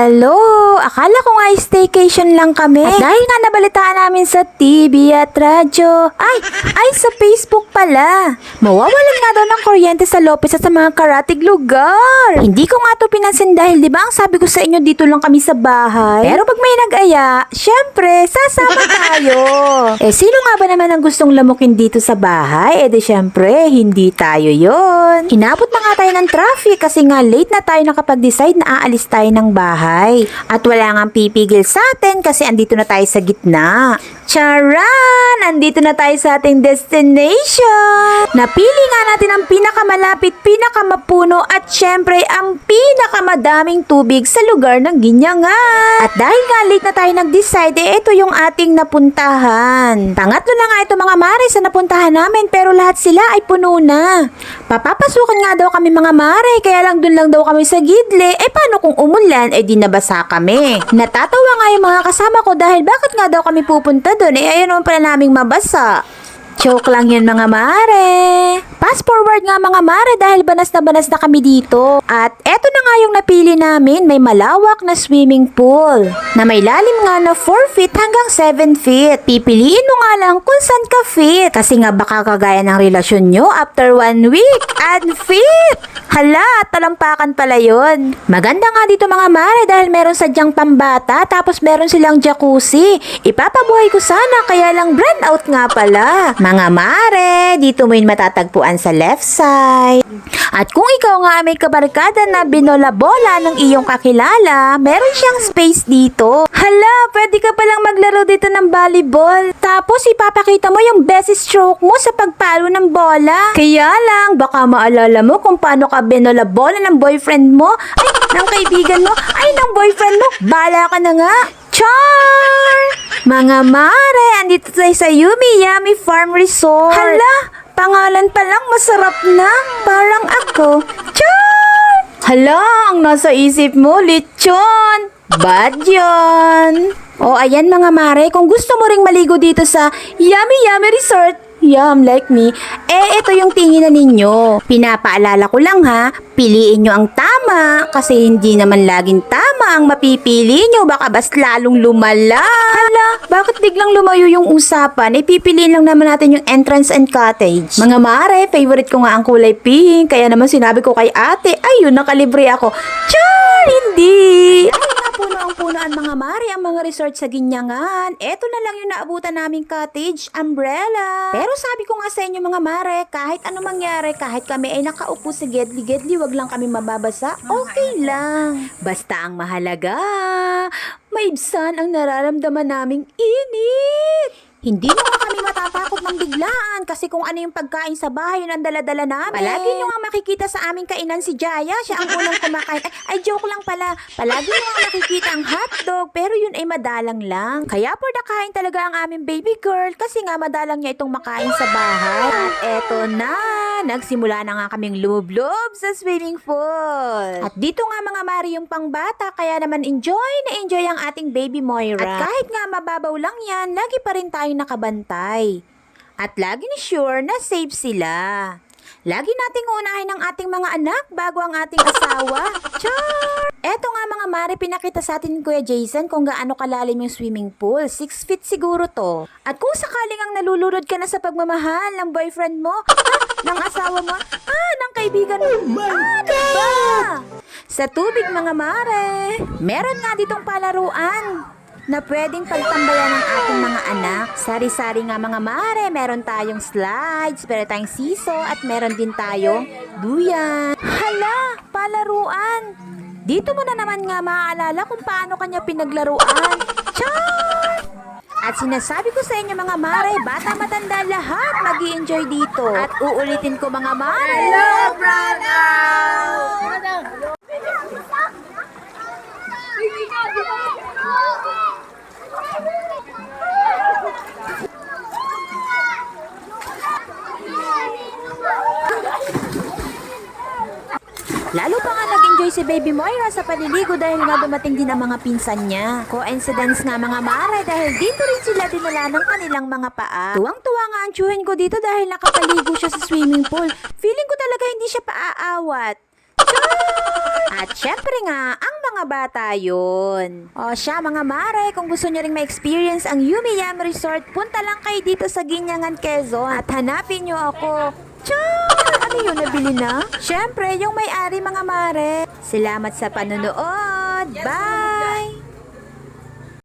Hello! Akala ko nga staycation lang kami. At dahil nga nabalitaan namin sa TV at radyo, ay sa Facebook pala. Mawawalan nga daw ng kuryente sa Lopez at sa mga karatig lugar. Hindi ko nga to pinansin dahil di ba ang sabi ko sa inyo dito lang kami sa bahay. Pero pag may nag-aya, syempre, sasama tayo. Sino nga ba naman ang gustong lamukin dito sa bahay? Di syempre, hindi tayo yon. Hinabot na nga tayo ng traffic kasi nga late na tayo nakapag-decide na aalis tayo ng bahay. At wala nga pipigil sa atin kasi andito na tayo sa gitna. Charan! Andito na tayo sa ating destination. Napili nga natin ang pinakamalapit, pinakamapuno at syempre ang pinakamadaming tubig sa lugar ng Ginyangan. At dahil nga late na tayo nag-decide, ito yung ating napuntahan. Pangatlo na nga ito mga mare sa napuntahan namin pero lahat sila ay puno na. Papapasukan nga daw kami mga mare kaya lang dun lang daw kami sa gidle. Paano kung umulan di nabasa kami. Natatawa nga yung mga kasama ko dahil bakit nga daw kami pupunta doon ayun naman pala naming mabasa. Joke lang yun mga mare. Fast forward nga mga mare dahil banas na kami dito. At eto na nga yung napili namin, may malawak na swimming pool na may lalim nga na 4 feet hanggang 7 feet. Pipiliin mo nga lang kung saan ka fit. Kasi nga baka kagaya ng relasyon nyo after 1 week, unfit. Hala, talampakan pala yun. Maganda nga dito mga mare dahil meron sadyang pambata tapos meron silang jacuzzi. Ipapabuhay ko sana kaya lang brand out nga pala. Mga mare, dito mo yun matatagpuan sa left side. At kung ikaw nga may kabarkada na binola-bola ng iyong kakilala, meron siyang space dito. Hala, pwede ka palang maglaro dito ng volleyball. Tapos ipapakita mo yung best stroke mo sa pagpalo ng bola. Kaya lang, baka maalala mo kung paano ka binola-bola ng boyfriend mo, ng kaibigan mo, ng boyfriend mo. Bala ka na nga. Char! Mga mare, andito tayo sa Yummy Yummy Farm Resort. Hala, pangalan pa lang masarap na. Parang ako. Char! Hala, ang nasa isip mo, lechon. Bad yun. Ayan mga mare, kung gusto mo ring maligo dito sa Yummy Yummy Resort, yum, like me. Ito yung tinginan ninyo. Pinapaalala ko lang ha, piliin nyo ang tama kasi hindi naman laging tama ang mapipili nyo. Baka bas lalong lumala. Hala, bakit biglang lumayo yung usapan? Pipiliin lang naman natin yung entrance and cottage. Mga mare, favorite ko nga ang kulay pink. Kaya naman sinabi ko kay ate, ayun, nakalibre ako. Char! Hindi! Puno ang punoan mga mare ang mga resort sa Ginyangan. Eto na lang yung naabutan naming cottage, umbrella. Pero sabi ko nga sa inyo mga mare, kahit ano mangyari, kahit kami ay nakaupo sa gedli-gedli, wag lang kami mababasa, okay lang. Basta ang mahalaga, maibsan ang nararamdaman naming init. Hindi mo kami matatakot ng biglaan kasi kung ano yung pagkain sa bahay yun ang dala-dala namin. Palagi nyo nga makikita sa aming kainan si Jaya, siya ang unang kumakain. Ay, joke lang pala. Palagi nyo nga makikita ang hotdog pero yun ay madalang lang. Kaya for the kain talaga ang aming baby girl kasi nga madalang niya itong makain sa bahay. At eto na, nagsimula na nga kaming lumublob sa swimming pool. At dito nga mga mari yung pangbata kaya naman enjoy na enjoy ang ating baby Moira. At kahit nga mababaw lang yan, lagi pa rin tayo nakabantay. At laging sure na safe sila. Lagi nating unahin ang ating mga anak bago ang ating asawa. Char! Eto nga mga mare, pinakita sa atin ni Kuya Jason kung gaano kalalim yung swimming pool. 6 feet siguro to. At kung sakaling ang nalulunod ka na sa pagmamahal ng boyfriend mo, ng asawa mo, ng kaibigan mo, ba? Sa tubig mga mare, meron nga ditong palaruan na pwedeng pagtambayan ng ating mga anak. Sari-sari nga mga mare, meron tayong slides, meron tayong siso, at meron din tayong duyan. Hala, palaruan! Dito mo na naman nga maaalala kung paano kanya pinaglaruan. Char! At sinasabi ko sa inyo mga mare, bata matanda lahat mag-i-enjoy dito. At uulitin ko mga mare. Hello, brother! Lalo pa nga nag-enjoy si Baby Moira sa paliligo dahil nga dumating din ang mga pinsan niya. Coincidence nga mga mare dahil dito rin sila dinala ng kanilang mga paa. Tuwang-tuwa nga ang tsuhin ko dito dahil nakapaligo siya sa swimming pool. Feeling ko talaga hindi siya paaawat. At syempre nga, ang mga mga bata yun. O siya mga mare, kung gusto nyo ring ma-experience ang Yumiyam Resort, punta lang kayo dito sa Ginyangan, Quezon at hanapin nyo ako. Char! Ano yun, nabili na? Siyempre, yung may-ari mga mare. Salamat sa panonood. Bye!